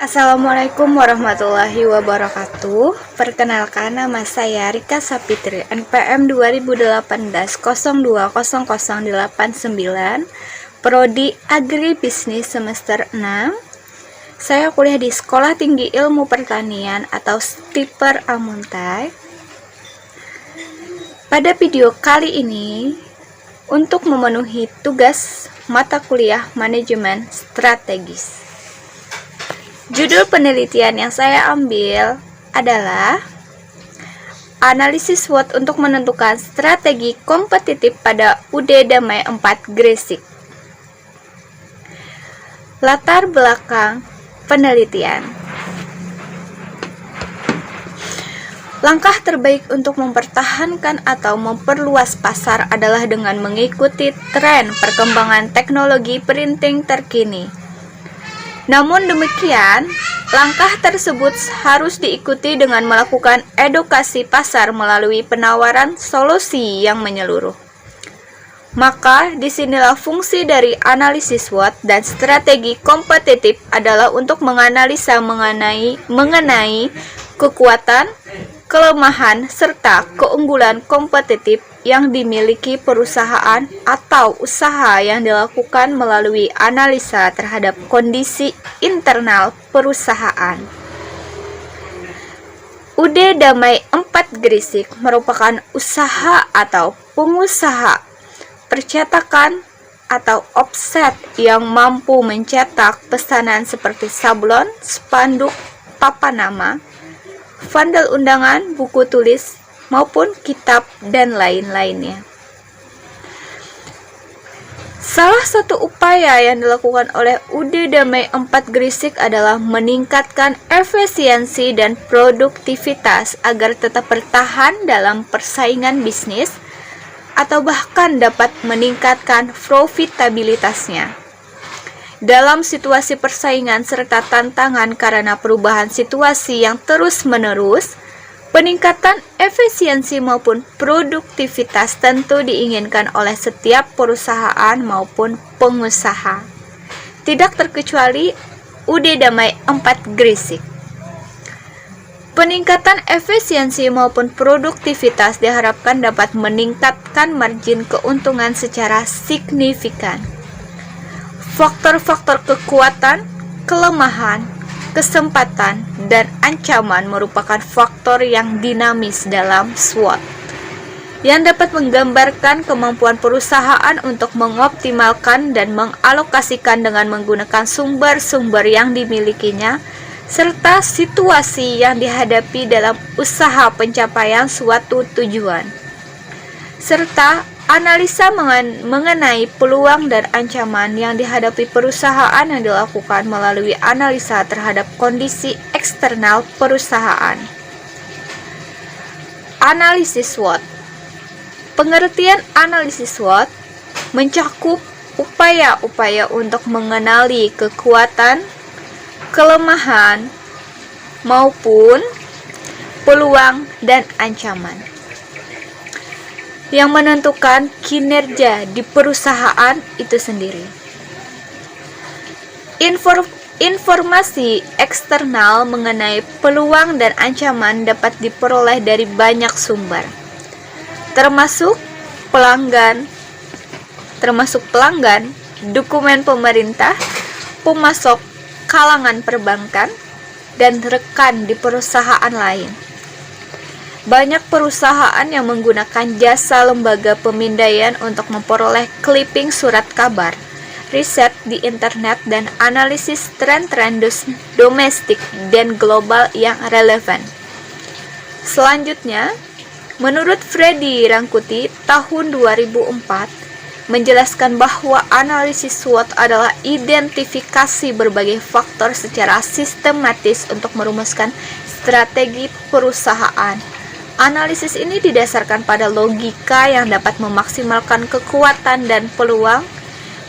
Assalamualaikum warahmatullahi wabarakatuh. Perkenalkan, nama saya Rika Sapitri, NPM 2018-020089, Prodi Agribisnis semester 6. Saya kuliah di Sekolah Tinggi Ilmu Pertanian atau STIPER Al-Muntai. Pada video kali ini, untuk memenuhi tugas mata kuliah manajemen strategis, judul penelitian yang saya ambil adalah analisis SWOT untuk menentukan strategi kompetitif pada UD Damai 4 Gresik. Latar belakang penelitian. Langkah terbaik untuk mempertahankan atau memperluas pasar adalah dengan mengikuti tren perkembangan teknologi printing terkini. Namun demikian, langkah tersebut harus diikuti dengan melakukan edukasi pasar melalui penawaran solusi yang menyeluruh. Maka, disinilah fungsi dari analisis SWOT dan strategi kompetitif adalah untuk menganalisa mengenai kekuatan, kelemahan, serta keunggulan kompetitif yang dimiliki perusahaan atau usaha yang dilakukan melalui analisa terhadap kondisi internal perusahaan. UD Damai 4 Gresik merupakan usaha atau pengusaha percetakan atau offset yang mampu mencetak pesanan seperti sablon, spanduk, papan nama, vandal undangan, buku tulis, maupun kitab dan lain-lainnya. Salah satu upaya yang dilakukan oleh UD Damai 4 Gresik adalah meningkatkan efisiensi dan produktivitas agar tetap bertahan dalam persaingan bisnis atau bahkan dapat meningkatkan profitabilitasnya. Dalam situasi persaingan serta tantangan karena perubahan situasi yang terus-menerus, peningkatan efisiensi maupun produktivitas tentu diinginkan oleh setiap perusahaan maupun pengusaha. Tidak terkecuali UD Damai 4 Gresik. Peningkatan efisiensi maupun produktivitas diharapkan dapat meningkatkan margin keuntungan secara signifikan. Faktor-faktor kekuatan, kelemahan, kesempatan, dan ancaman merupakan faktor yang dinamis dalam SWOT yang dapat menggambarkan kemampuan perusahaan untuk mengoptimalkan dan mengalokasikan dengan menggunakan sumber-sumber yang dimilikinya serta situasi yang dihadapi dalam usaha pencapaian suatu tujuan, serta analisa mengenai peluang dan ancaman yang dihadapi perusahaan yang dilakukan melalui analisa terhadap kondisi eksternal perusahaan. Analisis SWOT. Pengertian analisis SWOT mencakup upaya-upaya untuk mengenali kekuatan, kelemahan, maupun peluang dan ancaman yang menentukan kinerja di perusahaan itu sendiri. Informasi eksternal mengenai peluang dan ancaman dapat diperoleh dari banyak sumber, termasuk pelanggan, dokumen pemerintah, pemasok, kalangan perbankan, dan rekan di perusahaan lain. Banyak perusahaan yang menggunakan jasa lembaga pemindaian untuk memperoleh clipping surat kabar, riset di internet, dan analisis tren-tren domestik dan global yang relevan. Selanjutnya, menurut Freddy Rangkuti tahun 2004, menjelaskan bahwa analisis SWOT adalah identifikasi berbagai faktor secara sistematis untuk merumuskan strategi perusahaan. Analisis ini didasarkan pada logika yang dapat memaksimalkan kekuatan dan peluang,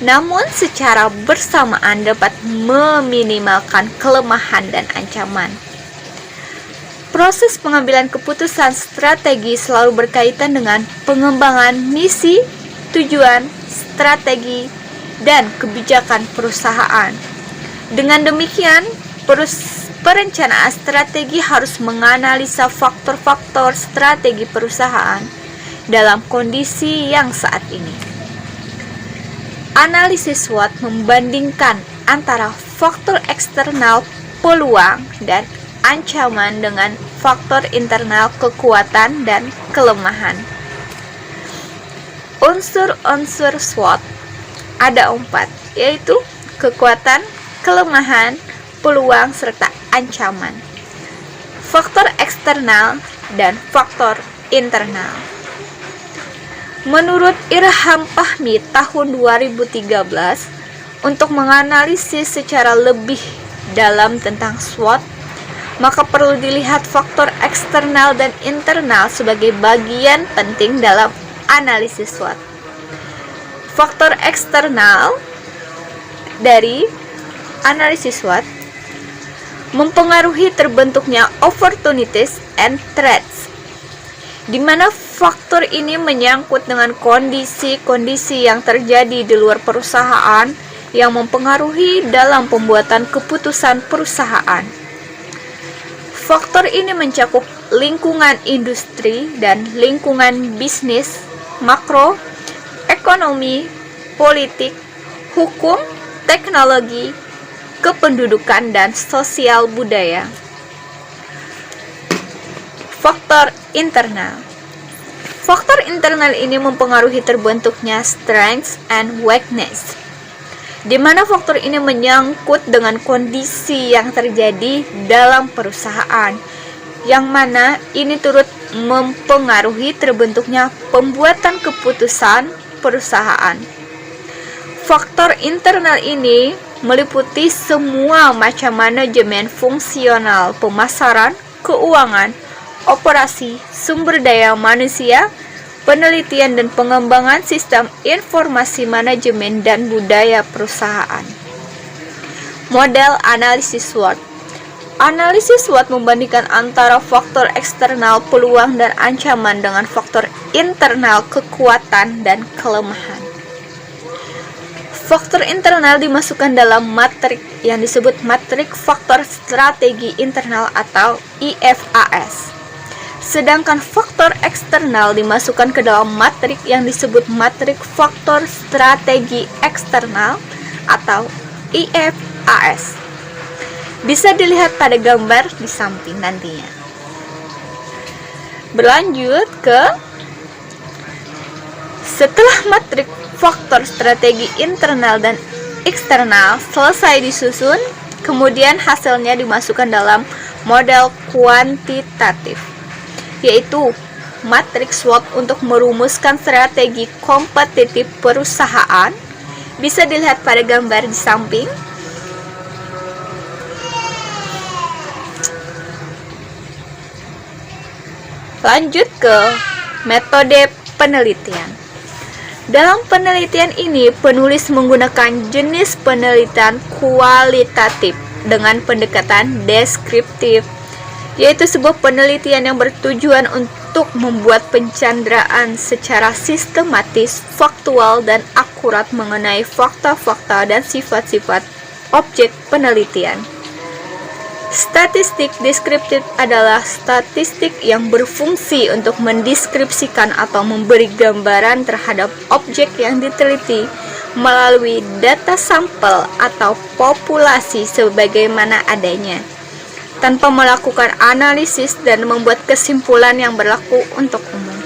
namun secara bersamaan dapat meminimalkan kelemahan dan ancaman. Proses pengambilan keputusan strategi selalu berkaitan dengan pengembangan misi, tujuan, strategi, dan kebijakan perusahaan. Dengan demikian, Perencanaan strategi harus menganalisa faktor-faktor strategi perusahaan dalam kondisi yang saat ini. Analisis SWOT membandingkan antara faktor eksternal peluang dan ancaman dengan faktor internal kekuatan dan kelemahan. Unsur-unsur SWOT ada 4, yaitu kekuatan, kelemahan, peluang, serta ancaman. Faktor eksternal dan faktor internal. Menurut Irham Fahmi tahun 2013, untuk menganalisis secara lebih dalam tentang SWOT, maka perlu dilihat faktor eksternal dan internal sebagai bagian penting dalam analisis SWOT. Faktor eksternal dari analisis SWOT mempengaruhi terbentuknya opportunities and threats, di mana faktor ini menyangkut dengan kondisi-kondisi yang terjadi di luar perusahaan yang mempengaruhi dalam pembuatan keputusan perusahaan. Faktor ini mencakup lingkungan industri dan lingkungan bisnis, makro, ekonomi, politik, hukum, teknologi, kependudukan, dan sosial budaya. Faktor internal. Faktor internal ini mempengaruhi terbentuknya strengths and weakness, di mana faktor ini menyangkut dengan kondisi yang terjadi dalam perusahaan, yang mana ini turut mempengaruhi terbentuknya pembuatan keputusan perusahaan. Faktor internal ini meliputi semua macam manajemen fungsional, pemasaran, keuangan, operasi, sumber daya manusia, penelitian dan pengembangan sistem informasi manajemen dan budaya perusahaan. Model analisis SWOT. Analisis SWOT membandingkan antara faktor eksternal peluang dan ancaman dengan faktor internal kekuatan dan kelemahan. Faktor internal dimasukkan dalam matrik yang disebut matrik faktor strategi internal atau IFAS. Sedangkan faktor eksternal dimasukkan ke dalam matrik yang disebut matrik faktor strategi eksternal atau IFAS. Bisa dilihat pada gambar di samping nantinya. Berlanjut ke setelah matrik faktor strategi internal dan eksternal selesai disusun, kemudian hasilnya dimasukkan dalam model kuantitatif, yaitu matriks SWOT untuk merumuskan strategi kompetitif perusahaan. Bisa dilihat pada gambar di samping. Lanjut ke metode penelitian. Dalam penelitian ini, penulis menggunakan jenis penelitian kualitatif dengan pendekatan deskriptif, yaitu sebuah penelitian yang bertujuan untuk membuat pencanderaan secara sistematis, faktual, dan akurat mengenai fakta-fakta dan sifat-sifat objek penelitian. Statistik deskriptif adalah statistik yang berfungsi untuk mendeskripsikan atau memberi gambaran terhadap objek yang diteliti melalui data sampel atau populasi sebagaimana adanya, tanpa melakukan analisis dan membuat kesimpulan yang berlaku untuk umum.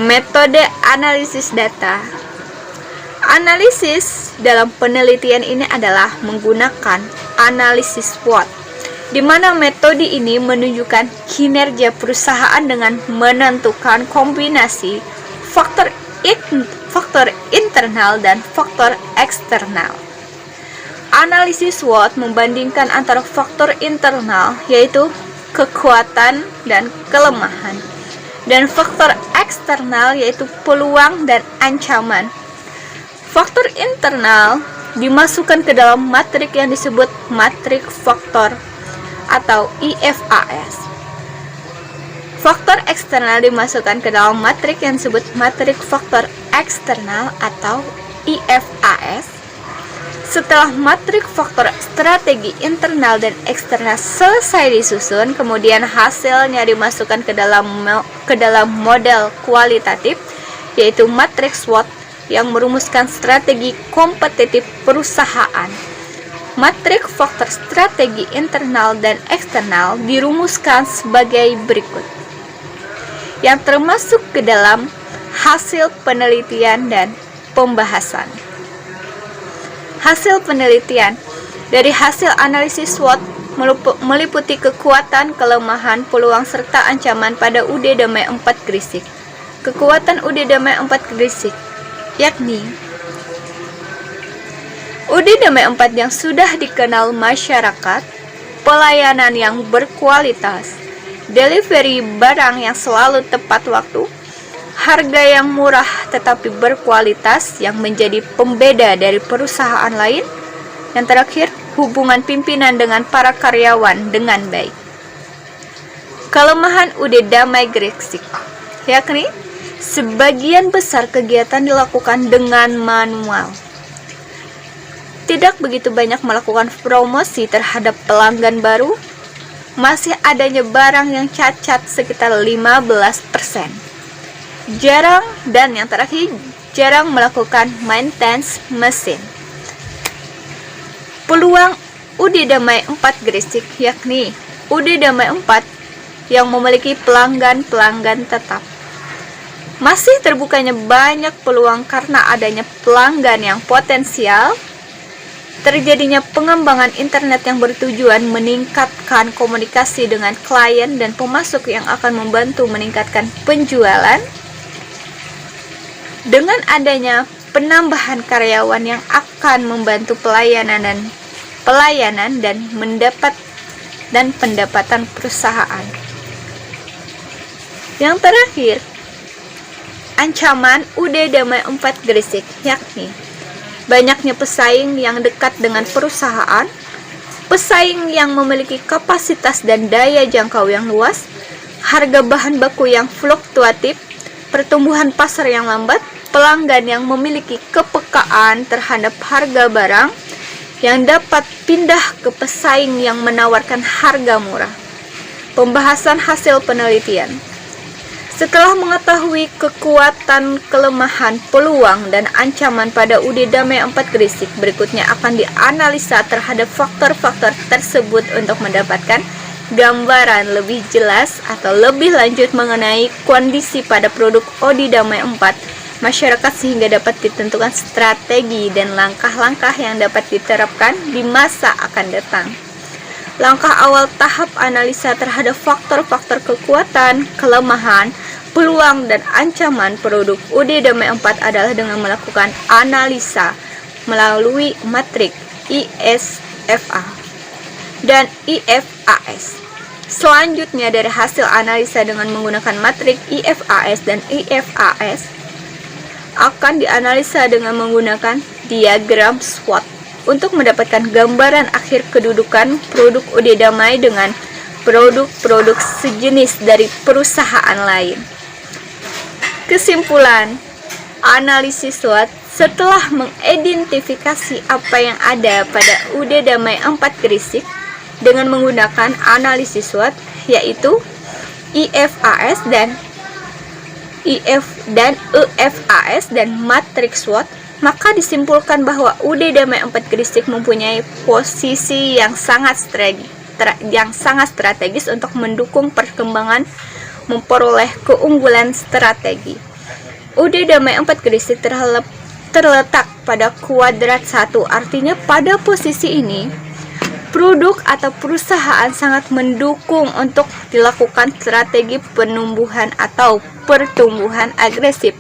Metode analisis data. Analisis dalam penelitian ini adalah menggunakan analisis SWOT, di mana metode ini menunjukkan kinerja perusahaan dengan menentukan kombinasi faktor internal dan faktor eksternal. Analisis SWOT membandingkan antara faktor internal, yaitu kekuatan dan kelemahan, dan faktor eksternal, yaitu peluang dan ancaman. Faktor internal dimasukkan ke dalam matrik yang disebut matrik faktor atau IFAS. Faktor eksternal dimasukkan ke dalam matrik yang disebut matrik faktor eksternal atau IFAS. Setelah matrik faktor strategi internal dan eksternal selesai disusun, kemudian hasilnya dimasukkan ke dalam model kualitatif, yaitu matrik SWOT yang merumuskan strategi kompetitif perusahaan. Matrik faktor strategi internal dan eksternal dirumuskan sebagai berikut, yang termasuk ke dalam hasil penelitian dan pembahasan. Hasil penelitian dari hasil analisis SWOT meliputi kekuatan, kelemahan, peluang, serta ancaman pada UD Damai 4 Gresik. Kekuatan UD Damai 4 Gresik yakni UD Damai 4 yang sudah dikenal masyarakat, pelayanan yang berkualitas, delivery barang yang selalu tepat waktu, harga yang murah tetapi berkualitas yang menjadi pembeda dari perusahaan lain. Yang terakhir, hubungan pimpinan dengan para karyawan dengan baik. Kelemahan UD Damai Gresik yakni sebagian besar kegiatan dilakukan dengan manual. Tidak begitu banyak melakukan promosi terhadap pelanggan baru. Masih adanya barang yang cacat sekitar 15%. Jarang, dan yang terakhir, jarang melakukan maintenance mesin. Peluang UD Damai 4 Gresik yakni UD Damai 4 yang memiliki pelanggan-pelanggan tetap. Masih terbukanya banyak peluang karena adanya pelanggan yang potensial, terjadinya pengembangan internet yang bertujuan meningkatkan komunikasi dengan klien dan pemasok yang akan membantu meningkatkan penjualan. Dengan adanya penambahan karyawan yang akan membantu pelayanan dan pendapatan perusahaan. Yang terakhir, ancaman UD Damai 4 Gresik yakni banyaknya pesaing yang dekat dengan perusahaan, pesaing yang memiliki kapasitas dan daya jangkau yang luas, harga bahan baku yang fluktuatif, pertumbuhan pasar yang lambat, pelanggan yang memiliki kepekaan terhadap harga barang yang dapat pindah ke pesaing yang menawarkan harga murah. Pembahasan hasil penelitian. Setelah mengetahui kekuatan, kelemahan, peluang, dan ancaman pada UD Damai 4 Gresik, berikutnya akan dianalisa terhadap faktor-faktor tersebut untuk mendapatkan gambaran lebih jelas atau lebih lanjut mengenai kondisi pada produk UD Damai 4 masyarakat sehingga dapat ditentukan strategi dan langkah-langkah yang dapat diterapkan di masa akan datang. Langkah awal tahap analisa terhadap faktor-faktor kekuatan, kelemahan, peluang, dan ancaman produk UD Damai 4 adalah dengan melakukan analisa melalui matrik ISFA dan IFAS. Selanjutnya, dari hasil analisa dengan menggunakan matrik IFAS dan IFAS akan dianalisa dengan menggunakan diagram SWOT untuk mendapatkan gambaran akhir kedudukan produk UD Damai dengan produk-produk sejenis dari perusahaan lain. Kesimpulan, analisis SWOT setelah mengidentifikasi apa yang ada pada UD Damai 4 Gresik dengan menggunakan analisis SWOT, yaitu IFAS dan EFAS dan matriks SWOT, maka disimpulkan bahwa UD Damai 4 Gresik mempunyai posisi yang sangat strategis untuk mendukung perkembangan memperoleh keunggulan strategi. UD Damai 4 Gresik terletak pada kuadrat 1, artinya pada posisi ini produk atau perusahaan sangat mendukung untuk dilakukan strategi penumbuhan atau pertumbuhan agresif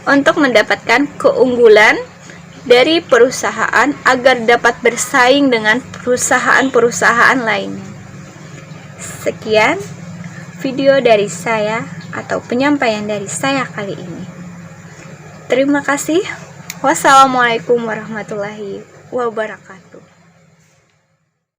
untuk mendapatkan keunggulan dari perusahaan agar dapat bersaing dengan perusahaan-perusahaan lainnya. Sekian video dari saya atau penyampaian dari saya kali ini. Terima kasih. Wassalamualaikum warahmatullahi wabarakatuh.